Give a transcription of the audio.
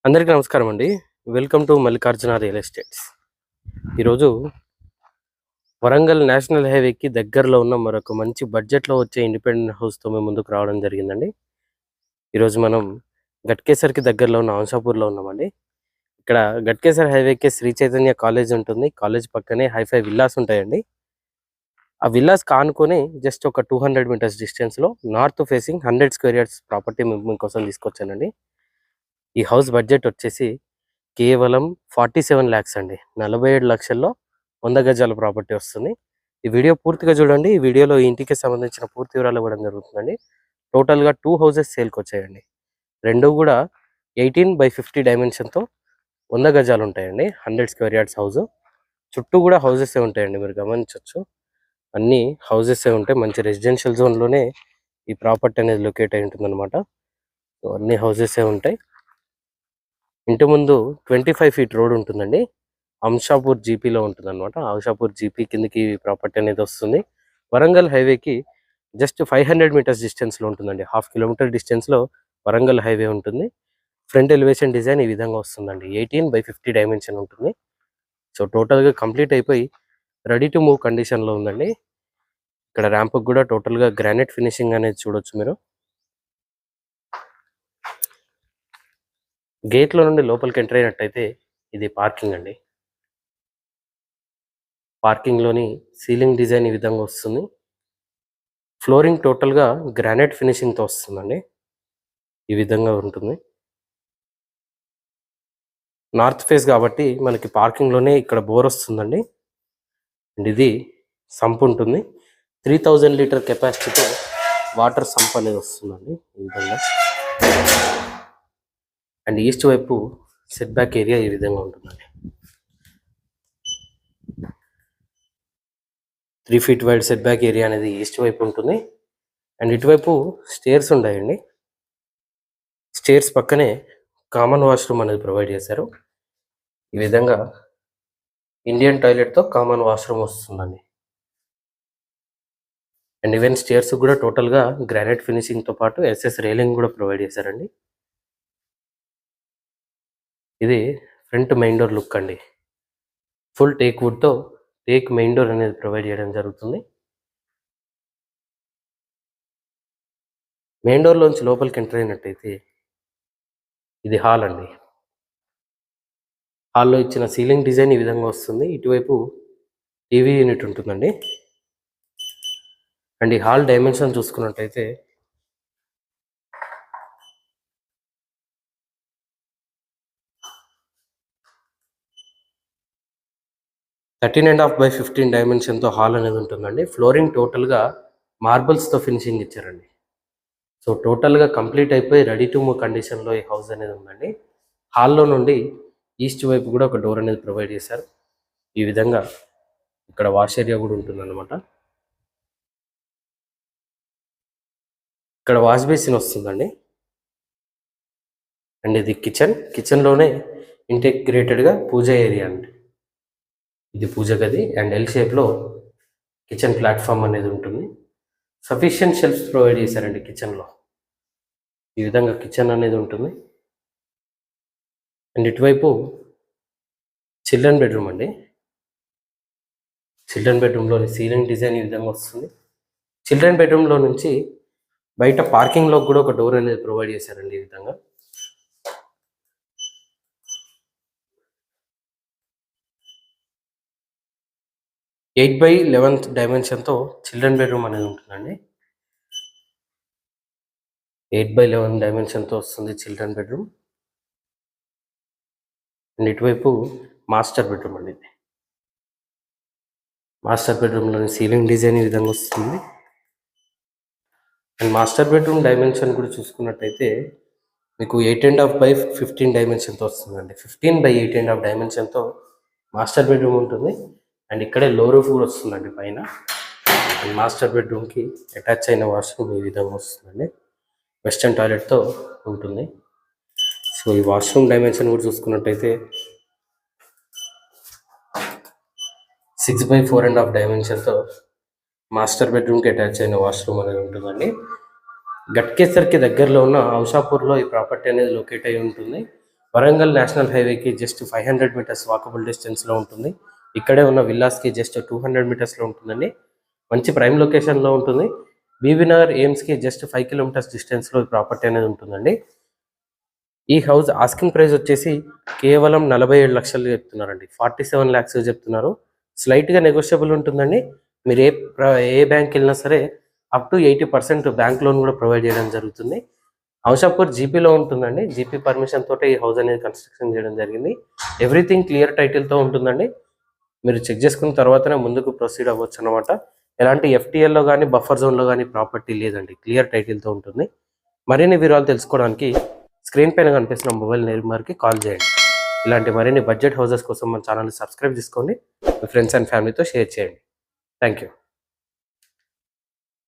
అందరికీ నమస్కారం అండి. Welcome to Mallikarjuna real estates. ఈరోజు వరంగల్ నేషనల్ హైవేకి దగ్గరలో ఉన్న మరొక మంచి బడ్జెట్‌లో వచ్చే ఇండిపెండెంట్ హౌస్‌తో మేము ముందుకు రావడం జరిగిందండి. ఈరోజు మనం గట్కేసర్‌కి దగ్గరలో ఉన్న హంసాపూర్‌లో ఉన్నామండి. ఇక్కడ గట్కేసర్ హైవేకి శ్రీ చైతన్య కాలేజ్ ఉంటుంది. కాలేజ్ పక్కనే హైఫై విల్లాస్ ఉంటాయండి. ఆ విల్లాస్ ఆనుకొని జస్ట్ ఒక 200 మీటర్స్ డిస్టెన్స్‌లో north facing 100 square yards property మీకోసం తీసుకొచ్చానండి. ఈ హౌస్ బడ్జెట్ వచ్చేసి కేవలం 47 లాక్స్ అండి. 47 లక్షల్లో 100 గజాల ప్రాపర్టీ వస్తుంది. ఈ వీడియో పూర్తిగా చూడండి. ఈ వీడియోలో ఈ ఇంటికి సంబంధించిన పూర్తి వివరాలు ఇవ్వడం జరుగుతుందండి. టోటల్‌గా 2 హౌసెస్ సేల్‌కొచ్చాయండి. 2 కూడా 18/50 డైమెన్షన్‌తో 100 గజాలు ఉంటాయండి. 100 స్క్వేర్ యార్డ్స్ హౌస్. చుట్టూ కూడా హౌసెసే ఉంటాయండి. మీరు గమనించొచ్చు. అన్నీ హౌసెసే ఉంటాయి. మంచి రెసిడెన్షియల్ జోన్‌లోనే ఈ ప్రాపర్టీ అనేది లొకేట్ అయి ఉంటుందన్నమాట. సో అన్ని హౌసెసే ఉంటాయి. ఇంటి ముందు 25 ఫీట్ రోడ్ ఉంటుందండి. హంసాపూర్ జీపీలో ఉంటుందన్నమాట. హంసాపూర్ జీపీ కిందకి ప్రాపర్టీ అనేది వస్తుంది. వరంగల్ హైవేకి జస్ట్ 500 మీటర్స్ డిస్టెన్స్‌లో ఉంటుందండి. హాఫ్ కిలోమీటర్ డిస్టెన్స్‌లో వరంగల్ హైవే ఉంటుంది. ఫ్రంట్ ఎలివేషన్ డిజైన్ ఈ విధంగా వస్తుందండి. 18/50 డైమెన్షన్ ఉంటుంది. సో టోటల్‌గా కంప్లీట్ అయిపోయి రెడీ టు మూవ్ కండిషన్‌లో ఉందండి. ఇక్కడ ర్యాంప్‌కి కూడా టోటల్‌గా గ్రానైట్ ఫినిషింగ్ అనేది చూడొచ్చు మీరు. గేట్‌లో నుండి లోపలికి ఎంటర్ అయినట్టయితే ఇది పార్కింగ్ అండి. పార్కింగ్‌లోని సీలింగ్ డిజైన్ ఈ విధంగా వస్తుంది. ఫ్లోరింగ్ టోటల్‌గా గ్రానైట్ ఫినిషింగ్‌తో వస్తుందండి. ఈ విధంగా ఉంటుంది. నార్త్ ఫేస్ కాబట్టి మనకి పార్కింగ్‌లోనే ఇక్కడ బోర్ వస్తుందండి. అండ్ ఇది సంప్ ఉంటుంది. 3000 లీటర్ కెపాసిటీతో వాటర్ సంప్ అనేది వస్తుందండి ఈ విధంగా. అండ్ ఈస్ట్ వైపు సెట్ బ్యాక్ ఏరియా ఈ విధంగా ఉంటుందండి. 3 feet wide set back area అనేది ఈస్ట్ వైపు ఉంటుంది. అండ్ ఇటువైపు స్టేర్స్ ఉంటాయండి. స్టేర్స్ పక్కనే కామన్ వాష్రూమ్ అనేది ప్రొవైడ్ చేశారు. ఈ విధంగా ఇండియన్ టాయిలెట్‌తో కామన్ వాష్రూమ్ వస్తుందండి. అండ్ ఈవెన్ స్టేర్స్ కూడా టోటల్‌గా గ్రానైట్ ఫినిషింగ్‌తో పాటు ఎస్ఎస్ రైలింగ్ కూడా ప్రొవైడ్ చేశారండి. ఇది ఫ్రంట్ మెయిన్ డోర్ లుక్ అండి. ఫుల్ టేక్ వుడ్‌తో టేక్ మెయిన్ డోర్ అనేది ప్రొవైడ్ చేయడం జరుగుతుంది. మెయిన్ డోర్‌లోంచి లోపలికి ఎంటర్ అయినట్టయితే ఇది హాల్ అండి. హాల్‌లో ఇచ్చిన సీలింగ్ డిజైన్ ఈ విధంగా వస్తుంది. ఇటువైపు టీవీ యూనిట్ ఉంటుందండి. అండ్ ఈ హాల్ డైమెన్షన్ చూసుకున్నట్టయితే 13.5/15 డైమెన్షన్‌తో హాల్ అనేది ఉంటుందండి. ఫ్లోరింగ్ టోటల్‌గా మార్బుల్స్‌తో ఫినిషింగ్ ఇచ్చారండి. సో టోటల్‌గా కంప్లీట్ అయిపోయి రెడీ టు మూవ్ కండిషన్‌లో ఈ హౌస్ అనేది ఉందండి. హాల్‌లో నుండి ఈస్ట్ వైపు కూడా ఒక డోర్ అనేది ప్రొవైడ్ చేశారు. ఈ విధంగా ఇక్కడ వాష్ ఏరియా కూడా ఉంటుందన్నమాట. ఇక్కడ వాష్ బేసిన్ వస్తుందండి. అండ్ ఇది కిచెన్‌లోనే ఇంటిగ్రేటెడ్‌గా పూజ ఏరియా అండి. ఇది పూజ గది అండ్ ఎల్ షేప్‌లో కిచెన్ ప్లాట్‌ఫామ్ అనేది ఉంటుంది. సఫిషియెంట్ షెల్ఫ్స్ ప్రొవైడ్ చేశారండి కిచెన్‌లో. ఈ విధంగా కిచెన్ అనేది ఉంటుంది. అండ్ ఇటువైపు చిల్డ్రన్ బెడ్రూమ్ అండి. చిల్డ్రన్ బెడ్రూమ్‌లోని సీలింగ్ డిజైన్ ఈ విధంగా వస్తుంది. చిల్డ్రన్ బెడ్రూమ్‌లో నుంచి బయట పార్కింగ్‌లో కూడా ఒక డోర్ అనేది ప్రొవైడ్ చేశారండి ఈ విధంగా. ఎయిట్ బై 11 డైమెన్షన్‌తో చిల్డ్రన్ బెడ్రూమ్ అనేది ఉంటుందండి. 8/11 డైమెన్షన్‌తో వస్తుంది చిల్డ్రన్ బెడ్రూమ్. అండ్ ఇటువైపు మాస్టర్ బెడ్రూమ్ అండి ఇది. మాస్టర్ బెడ్రూమ్‌లోని సీలింగ్ డిజైన్ ఈ విధంగా వస్తుంది. అండ్ మాస్టర్ బెడ్రూమ్ డైమెన్షన్ కూడా చూసుకున్నట్టయితే మీకు 8.5/15 డైమెన్షన్‌తో వస్తుందండి. 15/8.5 డైమెన్షన్‌తో మాస్టర్ బెడ్రూమ్ ఉంటుంది. అండ్ ఇక్కడే లో రూఫ్ కూడా వస్తుందండి పైన. అండ్ మాస్టర్ బెడ్రూమ్‌కి అటాచ్ అయిన వాష్రూమ్ ఈ విధంగా వస్తుందండి. వెస్టర్న్ టాయిలెట్‌తో ఉంటుంది. సో ఈ వాష్రూమ్ డైమెన్షన్ కూడా చూసుకున్నట్టయితే 6/4.5 డైమెన్షన్‌తో మాస్టర్ బెడ్రూమ్‌కి అటాచ్ అయిన వాష్రూమ్ అనేది ఉంటుందండి. గట్కేసర్‌కి దగ్గరలో ఉన్న హంసాపూర్‌లో ఈ ప్రాపర్టీ అనేది లొకేట్ అయి ఉంటుంది. వరంగల్ నేషనల్ హైవేకి జస్ట్ 500 మీటర్స్ వాకబుల్ డిస్టెన్స్లో ఉంటుంది. ఇక్కడే ఉన్న విల్లాస్కి జస్ట్ 200 మీటర్స్లో ఉంటుందండి. మంచి ప్రైమ్ లొకేషన్లో ఉంటుంది. బీబీనగర్ ఎయిమ్స్కి జస్ట్ 5 కిలోమీటర్స్ డిస్టెన్స్లో ఈ ప్రాపర్టీ అనేది ఉంటుందండి. ఈ హౌస్ ఆస్కింగ్ ప్రైస్ వచ్చేసి కేవలం 47 లక్షలు చెప్తున్నారండి. 47 ల్యాక్స్ చెప్తున్నారు. స్లైట్గా నెగోషియబుల్ ఉంటుందండి. మీరు ఏ బ్యాంక్ వెళ్ళినా సరే అప్ టు 80% బ్యాంక్ లోన్ కూడా ప్రొవైడ్ చేయడం జరుగుతుంది. హౌషాపూర్ జీపీలో ఉంటుందండి. జీపీ పర్మిషన్ తోటే ఈ హౌస్ అనేది కన్స్ట్రక్షన్ చేయడం జరిగింది. ఎవ్రీథింగ్ క్లియర్ టైటిల్తో ఉంటుందండి. మీరు చెక్ చేసుకున్న తర్వాతనే ముందుకు ప్రొసీడ్ అవ్వచ్చు అనమాట. ఎలాంటి ఎఫ్టీఎల్లో కానీ బఫర్ జోన్లో కానీ ప్రాపర్టీ లేదండి. క్లియర్ టైటిల్తో ఉంటుంది. మరిన్ని వివరాలు తెలుసుకోవడానికి స్క్రీన్ పైన కనిపిస్తున్న మొబైల్ నెంబర్కి కాల్ చేయండి. ఇలాంటి మరిన్ని బడ్జెట్ హౌసెస్ కోసం మన ఛానల్ని సబ్స్క్రైబ్ చేసుకోండి. మీ ఫ్రెండ్స్ అండ్ ఫ్యామిలీతో షేర్ చేయండి. Thank you.